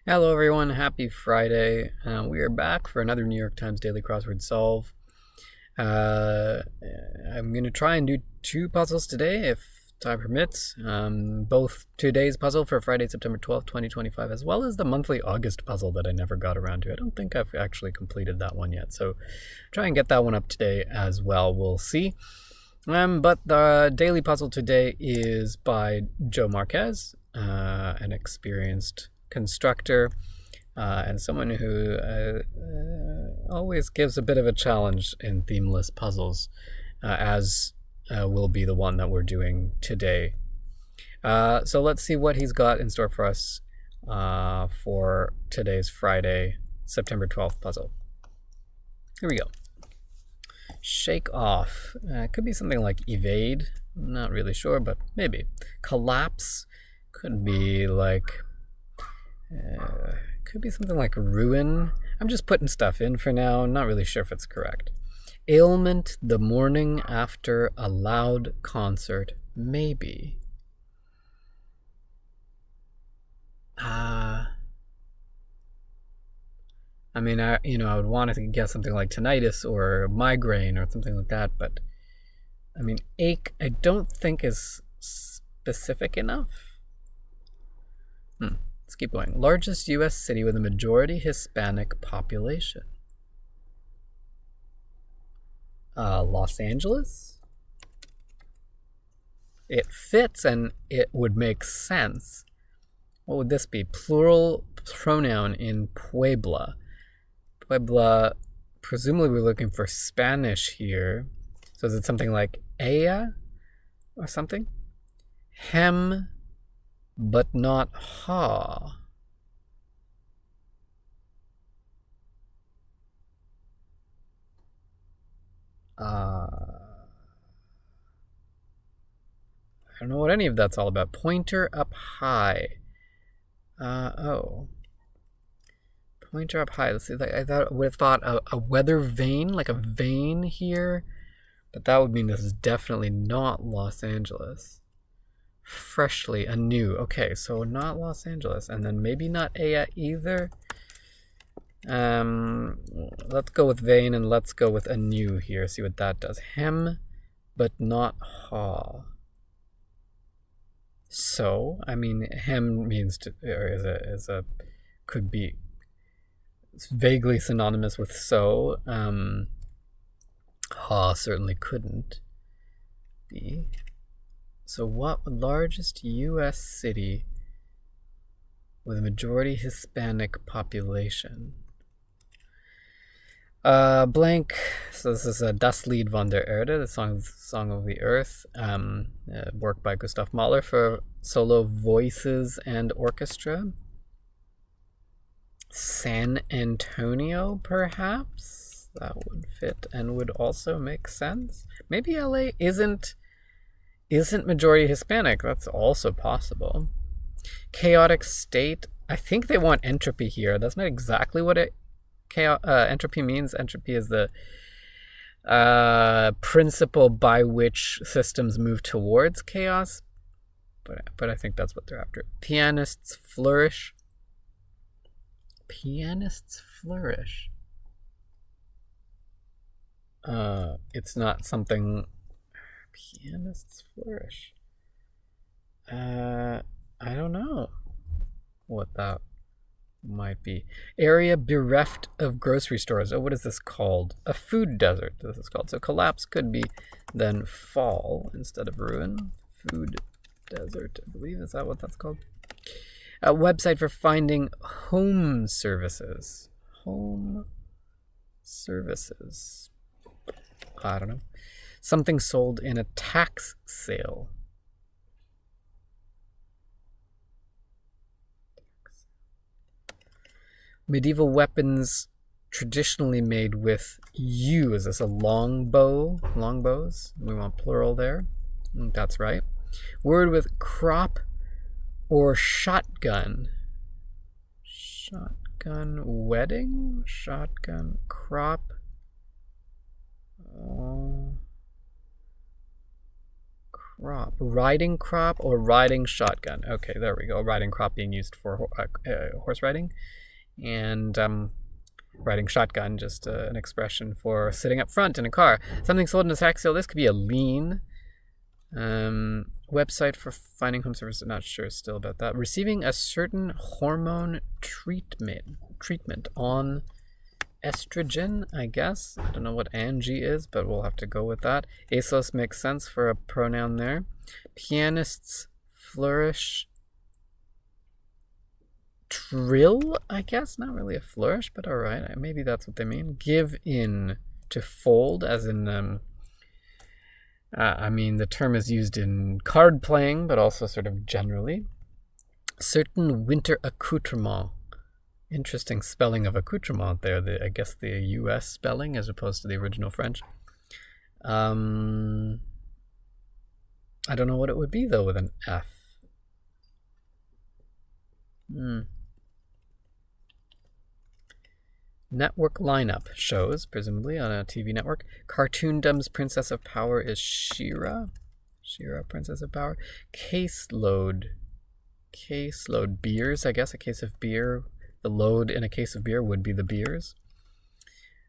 Hello everyone, happy Friday. We are back for another New York Times Daily Crossword Solve. I'm going to try and do two puzzles today if time permits. Both today's puzzle for Friday, September 12th, 2025, as well as the monthly August puzzle that I never got around to. I don't think I've actually completed that one yet, so try and get that one up today as well. We'll see. But the daily puzzle today is by Joe Marquez, an experienced constructor and someone who always gives a bit of a challenge in themeless puzzles, as will be the one that we're doing today. So let's see what he's got in store for us for today's Friday, September 12th puzzle. Here we go. Shake off. Could be something like evade. I'm not really sure, but maybe. Collapse could be like... could be something like ruin. I'm just putting stuff in for now. I'm not really sure if it's correct. Ailment the morning after a loud concert. Maybe. I mean, I would want to guess something like tinnitus or migraine or something like that, but I mean, ache, I don't think is specific enough. Let's keep going. Largest U.S. city with a majority Hispanic population. Los Angeles? It fits and it would make sense. What would this be? Plural pronoun in Puebla. Puebla, presumably we're looking for Spanish here. So is it something like ella or something? Hem, but not ha. I don't know what any of that's all about. Pointer up high. Pointer up high. Let's see. I would have thought a weather vane, like a vein here, but that would mean this is definitely not Los Angeles. Freshly anew. Okay, so not Los Angeles, and then maybe not Aya either. Let's go with vein and let's go with anew here. See what that does. Hem, but not ha. So, I mean, hem means to, or could be, it's vaguely synonymous with so. Ha certainly couldn't be. So what largest U.S. city with a majority Hispanic population? Blank. So this is a Das Lied von der Erde, the Song of the Earth, work by Gustav Mahler for solo voices and orchestra. San Antonio, perhaps? That would fit and would also make sense. Maybe LA isn't majority Hispanic. That's also possible. Chaotic state. I think they want entropy here. That's not exactly what entropy means. Entropy is the principle by which systems move towards chaos. But I think that's what they're after. Pianists flourish. Pianists flourish. It's not something... Pianists flourish. I don't know what that might be. Area bereft of grocery stores. Oh, what is this called? A food desert, this is called. So collapse could be then fall instead of ruin. Food desert, I believe. Is that what that's called? A website for finding home services. Home services. I don't know. Something sold in a tax sale. Medieval weapons traditionally made with yew. Is this a longbow? Longbows? We want plural there. That's right. Word with crop or shotgun. Shotgun wedding? Shotgun crop. crop. Riding crop or riding shotgun. Okay, there we go. Riding crop being used for horse riding. And riding shotgun, just an expression for sitting up front in a car. Something sold in a tax sale. This could be a lien. Website for finding home service. Not sure still about that. Receiving a certain hormone treatment on estrogen, I guess. I don't know what Angie is, but we'll have to go with that. ASOS makes sense for a pronoun there. Pianist's flourish. Trill, I guess. Not really a flourish, but alright. Maybe that's what they mean. Give in. To fold, as in I mean, the term is used in card playing, but also sort of generally. Certain winter accoutrement. Interesting spelling of accoutrement there. I guess the US spelling as opposed to the original French. I don't know what it would be, though, with an F. Network lineup shows, presumably on a TV network. Cartoondom's Princess of Power is She-Ra. She-Ra, Princess of Power. Caseload. Caseload. Beers, I guess. A case of beer. The load in a case of beer would be the beers.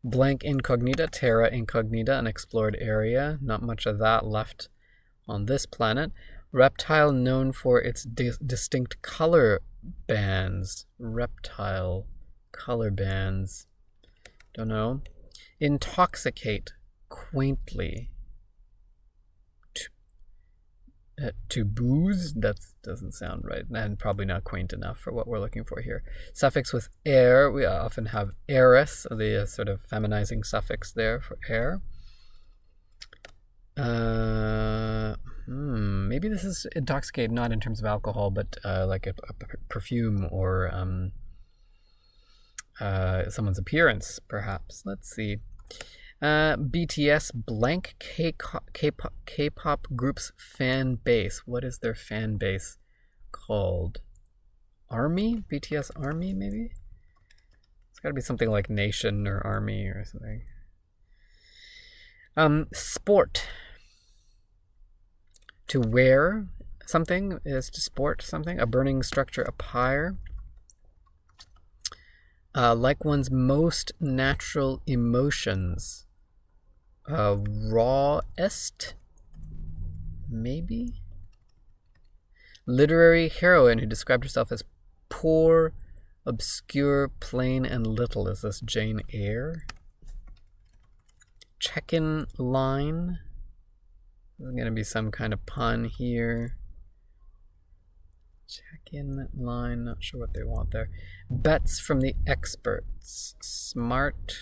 Blank Incognita. Terra Incognita, an explored area. Not much of that left on this planet. Reptile known for its distinct color bands. Reptile color bands. Don't know. Intoxicate. Quaintly. To booze? That doesn't sound right, and probably not quaint enough for what we're looking for here. Suffix with air. We often have heiress, the sort of feminizing suffix there for air. Maybe this is intoxicate, not in terms of alcohol, but like a perfume or someone's appearance, perhaps. Let's see. BTS blank K-pop group's fan base. What is their fan base called? Army? BTS Army, maybe? It's got to be something like Nation or Army or something. Sport. To wear something is to sport something. A burning structure, a pyre. Like one's most natural emotions. Rawest, maybe? Literary heroine who described herself as poor, obscure, plain, and little. Is this Jane Eyre? Check-in line. There's going to be some kind of pun here. Check-in line. Not sure what they want there. Bets from the experts. Smart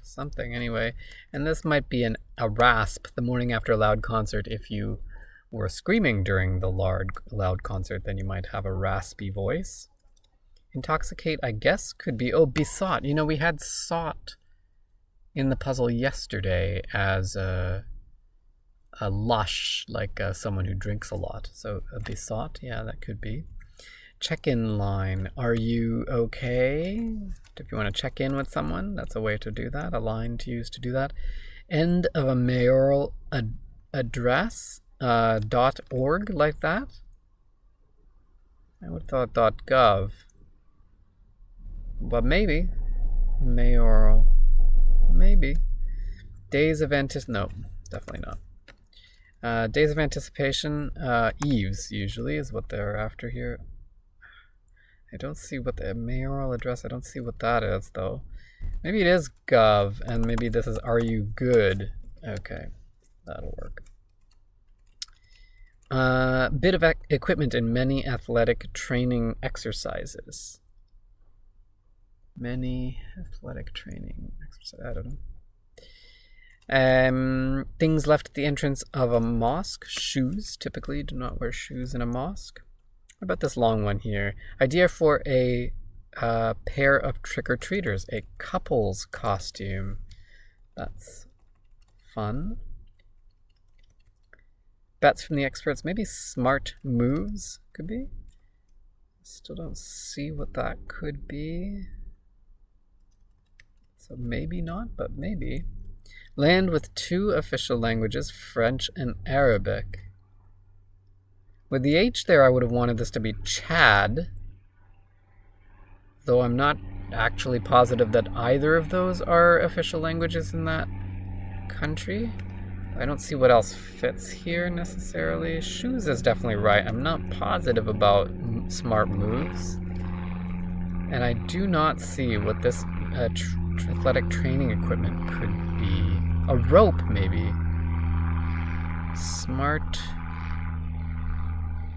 something anyway. And this might be a rasp the morning after a loud concert. If you were screaming during the loud concert, then you might have a raspy voice. Intoxicate, I guess, could be, besought. You know, we had sought in the puzzle yesterday as a lush, like someone who drinks a lot. So a besought, yeah, that could be. Check-in line. Are you okay? If you want to check in with someone, that's a way to do that, a line to use to do that. End of a mayoral address, .org, like that. I would have thought .gov. But maybe. Mayoral. Maybe. Days of no, definitely not. Days of anticipation, eves usually is what they're after here. I don't see what the mayoral address, I don't see what that is though. Maybe it is gov, and maybe this is are you good? Okay, that'll work. Bit of equipment in many athletic training exercises. Many athletic training exercises, I don't know. Things left at the entrance of a mosque. Shoes. Typically do not wear shoes in a mosque. What about this long one here? Idea for a pair of trick-or-treaters. A couple's costume. That's fun. Bets from the experts. Maybe smart moves could be. Still don't see what that could be. So maybe not, but maybe. Land with 2 official languages, French and Arabic. With the H there, I would have wanted this to be Chad, though I'm not actually positive that either of those are official languages in that country. I don't see what else fits here necessarily. Shoes is definitely right. I'm not positive about smart moves. And I do not see what this athletic training equipment could be. A rope, maybe. Smart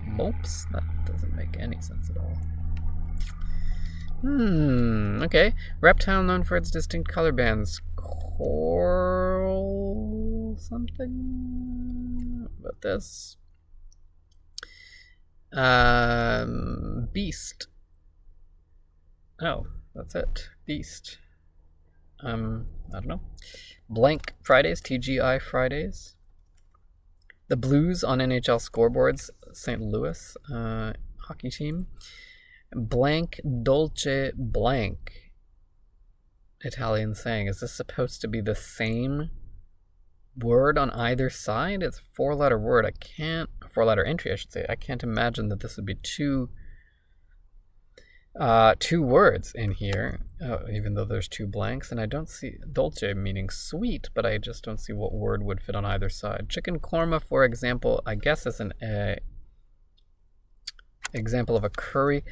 mopes? That doesn't make any sense at all. Okay. Reptile known for its distinct color bands. Coral something? What about this? Beast. Oh, that's it. Beast. I don't know. Blank Fridays, TGI Fridays. The Blues on NHL scoreboards, St. Louis hockey team. Blank Dolce Blank. Italian saying. Is this supposed to be the same word on either side? It's a 4-letter word. A 4-letter entry, I should say. I can't imagine that this would be two words in here, even though there's 2 blanks, and I don't see dolce meaning sweet, but I just don't see what word would fit on either side. Chicken korma, for example, I guess is an example of a curry.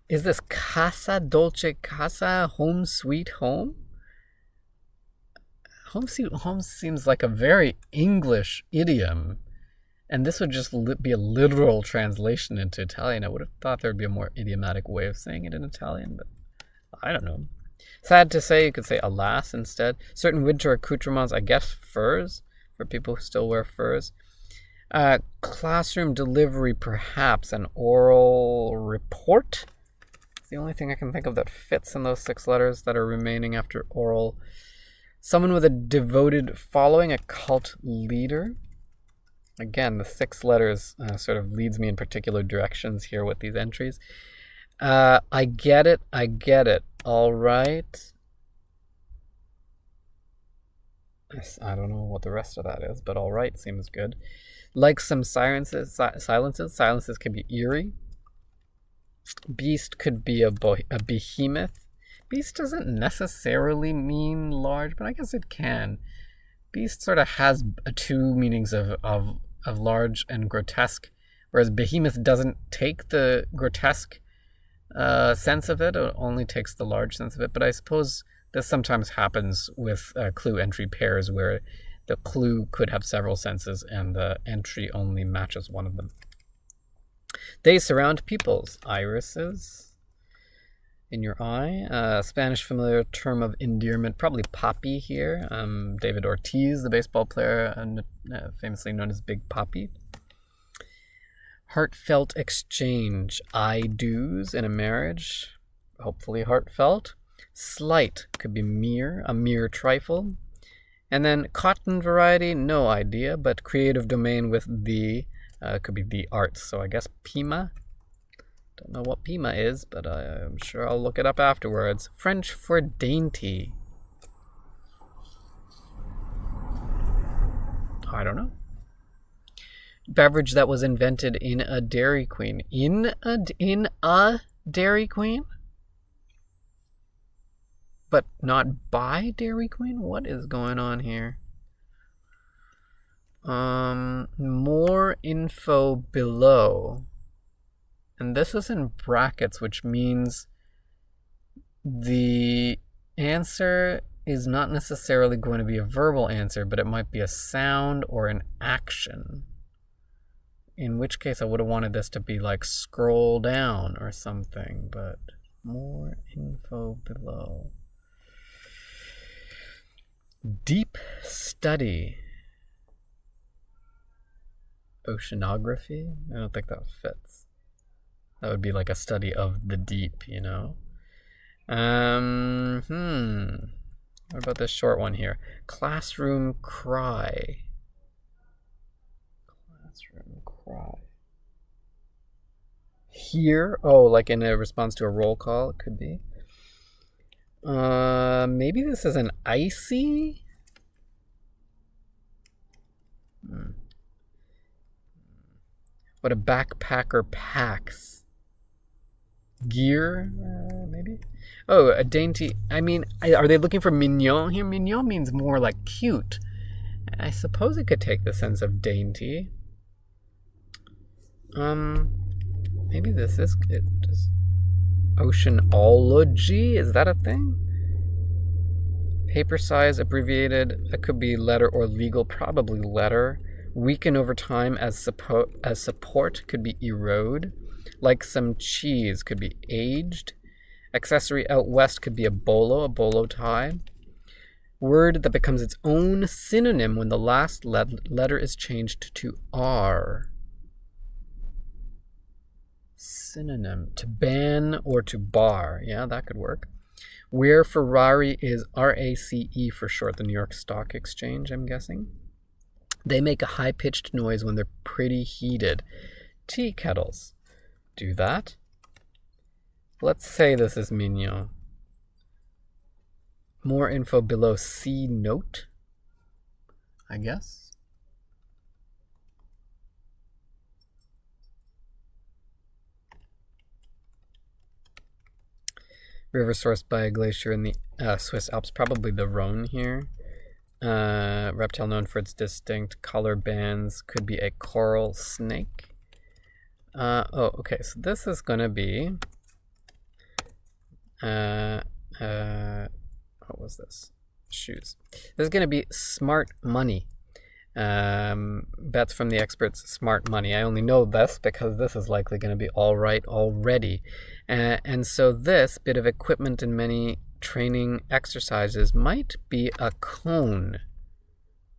Is this casa dolce casa, home sweet home? Home sweet home seems like a very English idiom. And this would just be a literal translation into Italian. I would have thought there would be a more idiomatic way of saying it in Italian, but I don't know. Sad to say, you could say alas instead. Certain winter accoutrements, I guess furs, for people who still wear furs. Classroom delivery, perhaps. An oral report. It's the only thing I can think of that fits in those 6 letters that are remaining after oral. Someone with a devoted following, a cult leader. Again, the 6 letters sort of leads me in particular directions here with these entries. I get it. All right. I don't know what the rest of that is, but all right seems good. Like some silences. Silences can be eerie. Beast could be a behemoth. Beast doesn't necessarily mean large, but I guess it can. Beast sort of has 2 meanings of large and grotesque, whereas behemoth doesn't take the grotesque sense of it, it only takes the large sense of it. But I suppose this sometimes happens with clue entry pairs where the clue could have several senses and the entry only matches one of them. They surround people's irises. In your eye. Spanish familiar term of endearment, probably Papi here. David Ortiz, the baseball player, famously known as Big Papi. Heartfelt exchange. I-do's in a marriage. Hopefully heartfelt. Slight could be a mere trifle. And then cotton variety, no idea, but creative domain with the, could be the arts. So I guess Pima. Don't know what Pima is, but I'm sure I'll look it up afterwards. French for dainty. I don't know. Beverage that was invented in a Dairy Queen. In a Dairy Queen? But not by Dairy Queen? What is going on here? More info below. And this is in brackets, which means the answer is not necessarily going to be a verbal answer, but it might be a sound or an action. In which case I would have wanted this to be like scroll down or something, but more info below. Deep study. Oceanography? I don't think that fits. That would be like a study of the deep, you know? What about this short one here? Classroom cry. Classroom cry. Here, like in a response to a roll call, it could be. Maybe this is an icy? What a backpacker packs. Gear, maybe? Oh, a dainty. I mean, are they looking for mignon here? Mignon means more like cute. I suppose it could take the sense of dainty. Maybe this is it. Oceanology? Is that a thing? Paper size, abbreviated. It could be letter or legal, probably letter. Weaken over time as support, could be erode. Like some cheese, could be aged. Accessory out west could be a bolo tie. Word that becomes its own synonym when the last letter is changed to R. Synonym, to ban or to bar. Yeah, that could work. Where Ferrari is RACE for short, the New York Stock Exchange, I'm guessing. They make a high-pitched noise when they're pretty heated. Tea kettles do that. Let's say this is mignon. More info below C note, I guess. River sourced by a glacier in the Swiss Alps, probably the Rhone here. Reptile known for its distinct color bands, could be a coral snake. Okay, so this is gonna be what was this? Shoes. This is gonna be smart money. Bets from the experts, smart money. I only know this because this is likely going to be all right already. And so this bit of equipment in many training exercises might be a cone.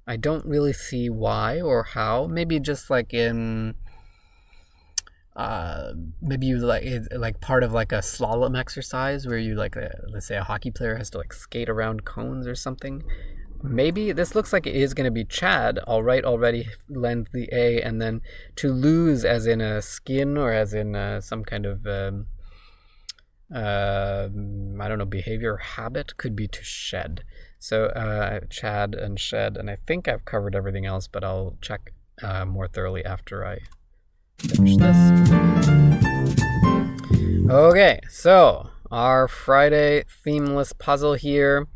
I don't really see why or how. Maybe just like in maybe you like part of like a slalom exercise where you like let's say a hockey player has to like skate around cones or something. Maybe this looks like it is going to be Chad. All right, already lend the A, and then to lose as in a skin or as in some kind of I don't know, behavior or habit, could be to shed. So Chad and shed, and I think I've covered everything else, but I'll check more thoroughly after I finish this. Okay, so our Friday themeless puzzle here.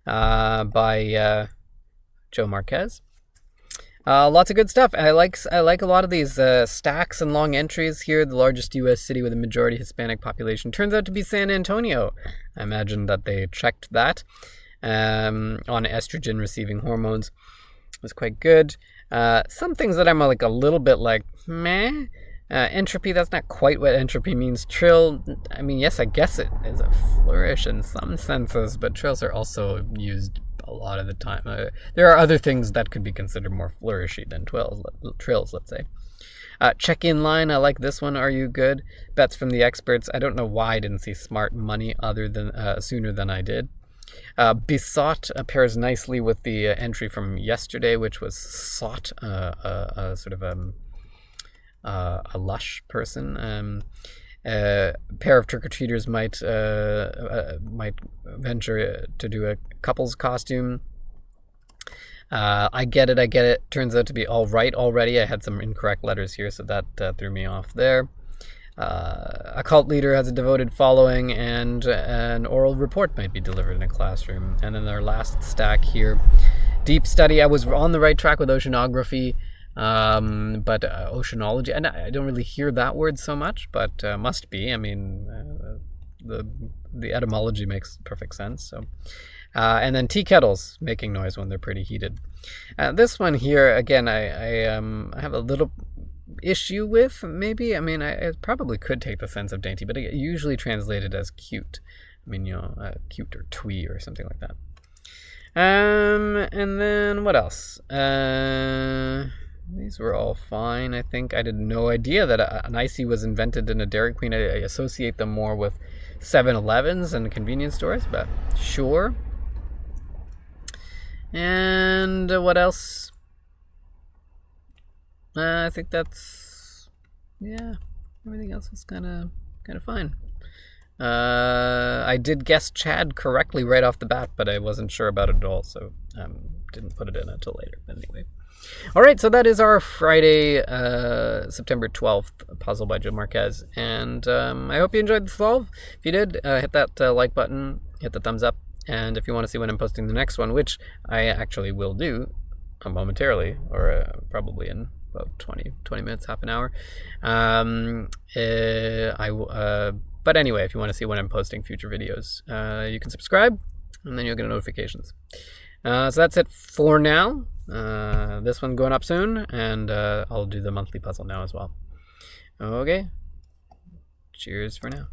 By Joe Marquez. Lots of good stuff. I like a lot of these stacks and long entries here. The largest U.S. city with a majority Hispanic population turns out to be San Antonio. I imagine that they checked that on estrogen receiving hormones. It was quite good. Some things that I'm like a little bit like meh. Entropy, that's not quite what entropy means. Trill, I mean, yes, I guess it is a flourish in some senses, but trills are also used a lot of the time. There are other things that could be considered more flourishy than trills, let's say. Check-in line, I like this one. Are you good? Bets from the experts. I don't know why I didn't see smart money other than sooner than I did. Besought pairs nicely with the entry from yesterday, which was sought, sort of a lush person. A pair of trick-or-treaters might venture to do a couple's costume. I get it. Turns out to be all right already. I had some incorrect letters here, so that threw me off there. A cult leader has a devoted following, and an oral report might be delivered in a classroom. And then our last stack here, deep study. I was on the right track with oceanography. But oceanology, and I don't really hear that word so much, but must be. I mean, the etymology makes perfect sense. So, and then tea kettles making noise when they're pretty heated. This one here, again, I have a little issue with. Maybe, I mean, I probably could take the sense of dainty, but I usually translated as cute. I mean, cute or twee or something like that. And then what else? These were all fine, I think. I had no idea that an icy was invented in a Dairy Queen. I associate them more with 7-Elevens and convenience stores, but sure. And what else? I think that's, yeah, everything else was kind of fine. I did guess Chad correctly right off the bat, but I wasn't sure about it at all, so didn't put it in until later. But anyway. All right, so that is our Friday, September 12th puzzle by Joe Marquez. And I hope you enjoyed the solve. If you did, hit that like button, hit the thumbs up. And if you want to see when I'm posting the next one, which I actually will do momentarily, or probably in about 20 minutes, half an hour. But anyway, if you want to see when I'm posting future videos, you can subscribe, and then you'll get notifications. So that's it for now. This one going up soon, and I'll do the monthly puzzle now as well. Okay. Cheers for now.